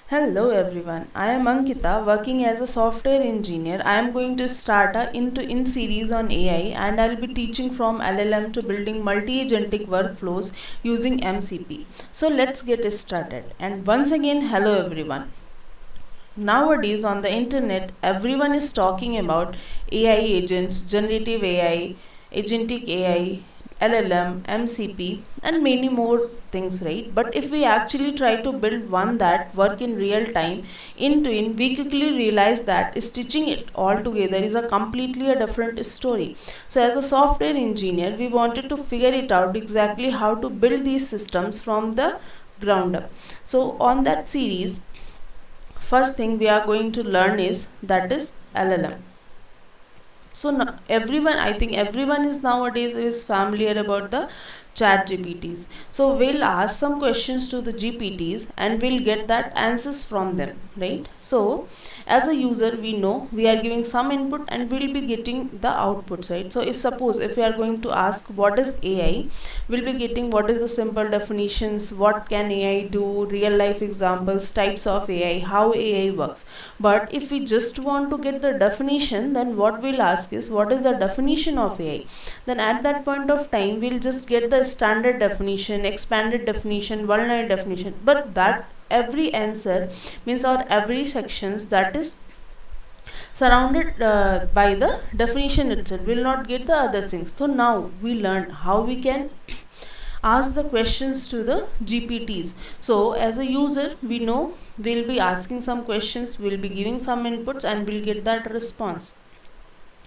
Hello everyone, I am Ankita working as a software engineer. I am going to start a in series on AI and I'll be teaching from LLM to building multi-agentic workflows using MCP. So let's get started. And once again, hello everyone. Nowadays on the internet, everyone is talking about AI agents, generative AI, agentic AI, LLM, MCP, and many more things, right? But if we actually try to build one that work in real time, we quickly realize that stitching it all together is a completely a different story. So as a software engineer, we wanted to figure it out exactly how to build these systems from the ground up. So on that series, first thing we are going to learn is that is LLM. So now everyone, I think everyone is nowadays is familiar about the chat GPTs. So we'll ask some questions to the GPTs and we'll get that answers from them, right? So as a user, we know we are giving some input and we'll be getting the outputs, right? So if suppose if we are going to ask what is AI, we'll be getting what is the simple definitions, what can AI do, real life examples, types of AI, how AI works. But if we just want to get the definition, then what we'll ask is what is the definition of AI. Then at that point of time we'll just get the standard definition, expanded definition, one line definition. But that every answer means or every sections that is surrounded by the definition itself will not get the other things. So now we learn how we can ask the questions to the GPTs. So as a user, we know we'll be asking some questions, we'll be giving some inputs and we'll get that response.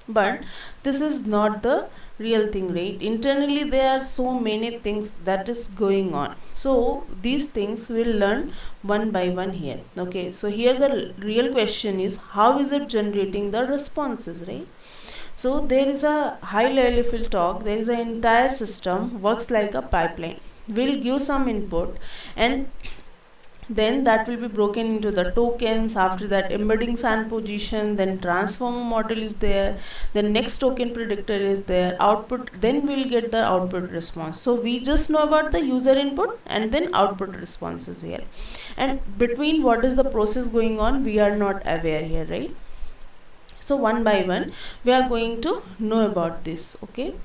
But this is not the real thing, right? Internally there are so many things that is going on. So these things we'll learn one by one here. Okay, so here the real question is how is it generating the responses, right? So there is a high level, if we'll talk, there is an entire system works like a pipeline. We'll give some input and then that will be broken into the tokens. After that, embeddings and position, then transformer model is there, then next token predictor is there, output, then we'll get the output response. So we just know about the user input and then output responses here, and between what is the process going on we are not aware here, right? So one by one we are going to know about this. Okay,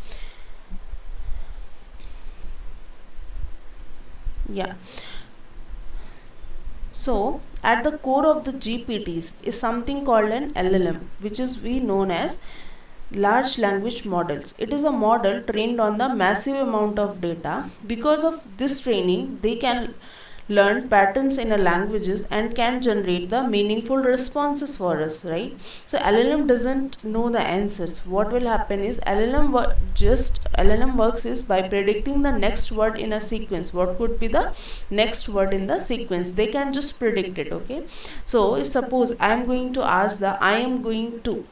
yeah. So at the core of the GPTs is something called an LLM, which is we known as large language models. It is a model trained on the massive amount of data. Because of this training, they can learn patterns in a languages and can generate the meaningful responses for us, right? So LLM doesn't know the answers. What will happen is LLM works is by predicting the next word in a sequence. What could be the next word in the sequence? They can just predict it. Okay, so if suppose I am going to ask the I am going to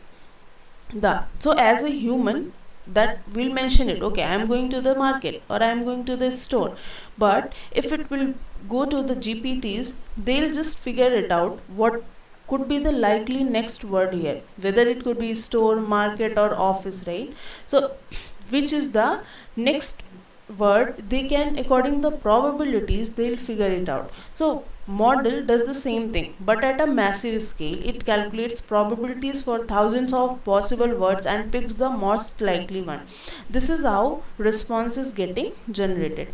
the, so as a human that will mention it, okay, I am going to the market or I am going to the store. But if it will go to the GPTs, they'll just figure it out what could be the likely next word here, whether it could be store, market or office, right? So which is the next word, they can according to the probabilities they'll figure it out. So model does the same thing but at a massive scale. It calculates probabilities for thousands of possible words and picks the most likely one. This is how response is getting generated.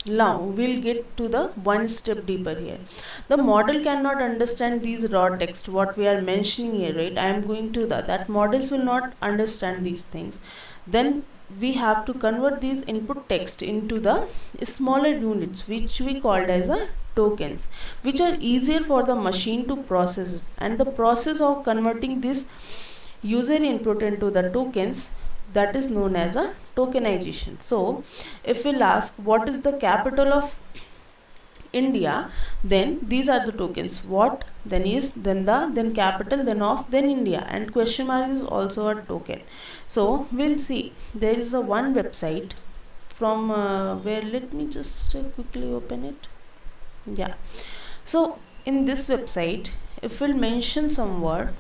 Now we'll get to the one step deeper here. The model cannot understand these raw text what we are mentioning here, right? I am going to that models will not understand these things. Then we have to convert these input text into the smaller units which we called as a tokens, which are easier for the machine to process. And the process of converting this user input into the tokens, that is known as a tokenization. So if we'll ask what is the capital of India, then these are the tokens. What, then is, then the, then capital, then of, then India, and question mark is also a token. So we'll see there is a one website from where, let me just quickly open it. Yeah, so in this website if we'll mention some word,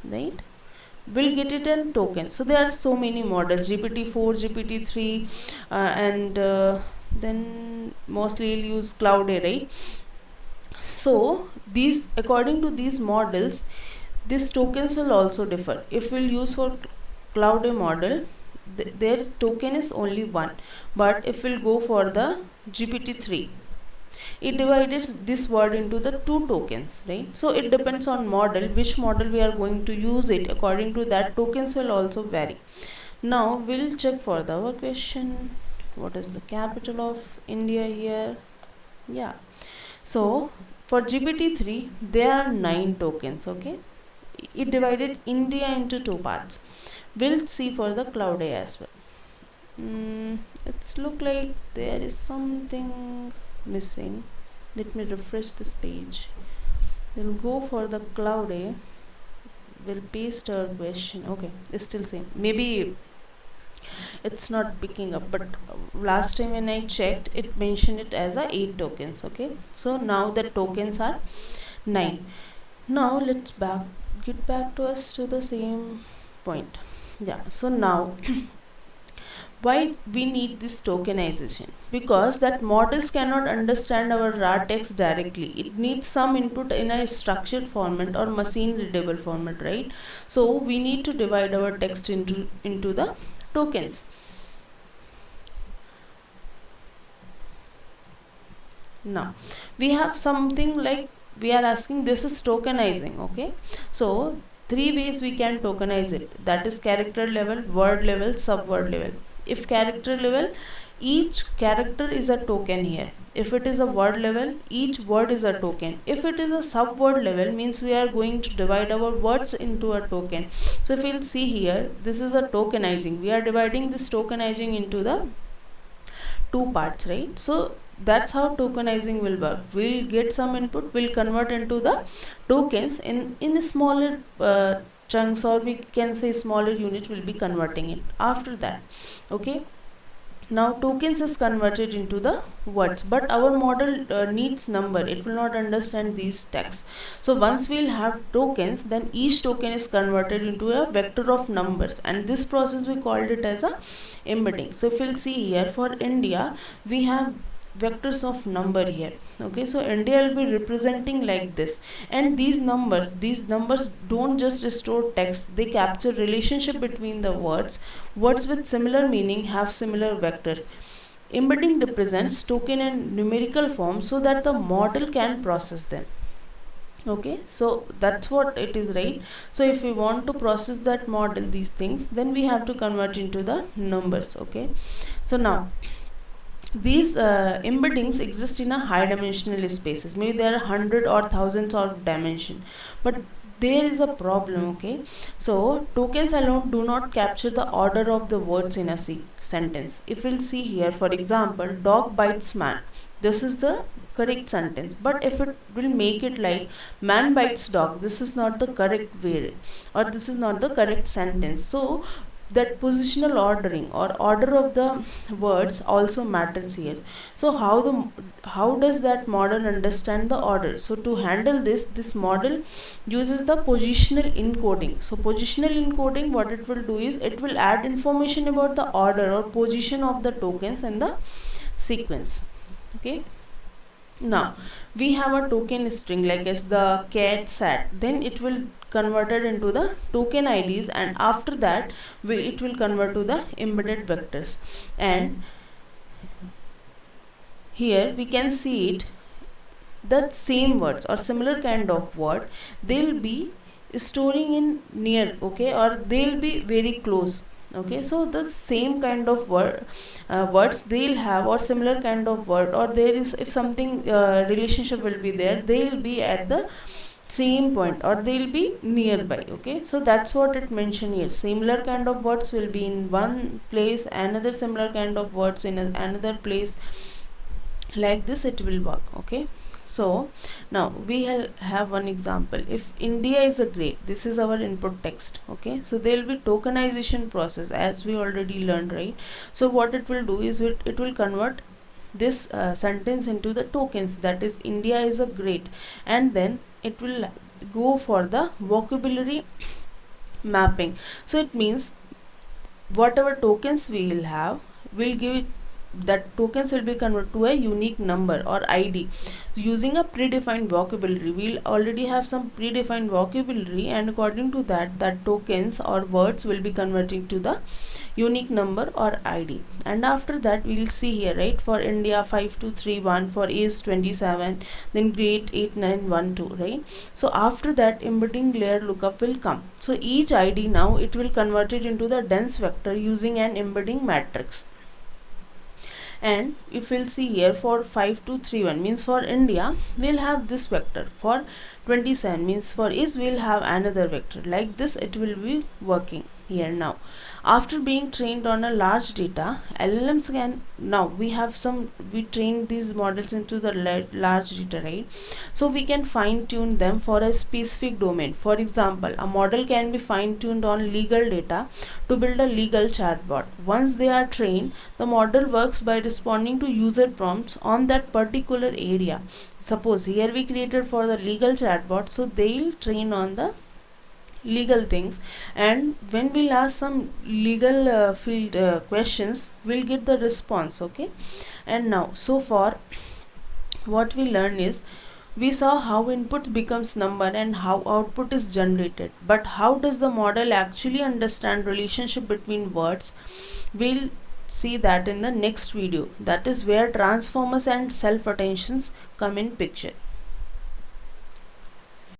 right, we'll get it in token. So there are so many models, GPT-4, GPT-3, and then mostly you'll use cloud array. So these, according to these models, these tokens will also differ. If we'll use for cloud A model, their token is only one. But if we'll go for the GPT-3, it divides this word into the two tokens, right? So it depends on model, which model we are going to use it. According to that, tokens will also vary. Now we'll check for the our question. What is the capital of India here? Yeah. So for GPT-3, there are 9 tokens, okay? It divided India into two parts. We'll see for the cloud A as well. It's look like there is something missing. Let me refresh this page. Then go for the cloud A. We'll paste our question. Okay, it's still same. Maybe it's not picking up, but last time when I checked, it mentioned it as a 8 tokens. Okay, so now the tokens are 9. Now let's get back to us to the same point. Yeah, so now why we need this tokenization? Because that models cannot understand our raw text directly. It needs some input in a structured format or machine readable format, right? So we need to divide our text into the tokens. Now we have something like, we are asking, this is tokenizing, okay? So three ways we can tokenize it, that is character level, word level, subword level. If character level, each character is a token here. If it is a word level, each word is a token. If it is a subword level, means we are going to divide our words into a token. So if you'll see here, this is a tokenizing. We are dividing this tokenizing into the two parts, right? So that's how tokenizing will work. We'll get some input, we'll convert into the tokens in smaller chunks, or we can say smaller unit will be converting it after that. Okay, now tokens is converted into the words, but our model needs number. It will not understand these texts. So once we'll have tokens, then each token is converted into a vector of numbers, and this process we called it as a embedding. So if you'll see here, for India we have vectors of number here. Okay, so India will be representing like this, and these numbers don't just store text, they capture relationship between the words with similar meaning have similar vectors. Embedding represents token and numerical form so that the model can process them. Okay, so that's what it is, right? So if we want to process that model, these things, then we have to convert into the numbers. Okay, so now these embeddings exist in a high dimensional spaces. Maybe there are hundred or thousands of dimension, but there is a problem. Okay, so tokens alone do not capture the order of the words in a sentence. If we'll see here, for example, dog bites man, this is the correct sentence. But if it will make it like man bites dog, this is not the correct way, or this is not the correct sentence. So that positional ordering or order of the words also matters here. So how does that model understand the order? So to handle this model uses the positional encoding. So positional encoding, what it will do is, it will add information about the order or position of the tokens in the sequence. Okay, now we have a token string like as the cat sat, then it will converted into the token IDs, and after that it will convert to the embedded vectors. And here we can see it, the same words or similar kind of word, they'll be storing in near, okay, or they'll be very close. Okay, so the same kind of words they'll have, or similar kind of word, or there is, if something relationship will be there, they'll be at the same point, or they'll be nearby. Okay, so that's what it mentioned here. Similar kind of words will be in one place, another similar kind of words in another place. Like this it will work. Okay, so now we have one example. If India is a great, this is our input text. Okay, so there will be tokenization process, as we already learned, right? So what it will do is, it will convert this sentence into the tokens, that is India is a great, and then it will go for the vocabulary mapping. So it means whatever tokens we will have, we'll give it that tokens will be converted to a unique number or ID using a predefined vocabulary. We'll already have some predefined vocabulary, and according to that, that tokens or words will be converting to the unique number or ID. And after that, we'll see here, right, for India 5231, for is 27, then grade 8912, right. So after that, embedding layer lookup will come. So each ID now it will convert it into the dense vector using an embedding matrix. And if we'll see here, for 5231 means for India we'll have this vector, for 27 means for is we'll have another vector. Like this it will be working here. Now after being trained on a large data, LLMs can, now we have some, we trained these models into the large data, right. So we can fine tune them for a specific domain. For example, a model can be fine tuned on legal data to build a legal chatbot. Once they are trained, the model works by responding to user prompts on that particular area. Suppose here we created for the legal chatbot, so they'll train on the legal things, and when we'll ask some legal field questions, we'll get the response. Okay. And now, so far what we learn is, we saw how input becomes number and how output is generated, but how does the model actually understand relationship between words? We'll see that in the next video. That is where transformers and self attentions come in picture.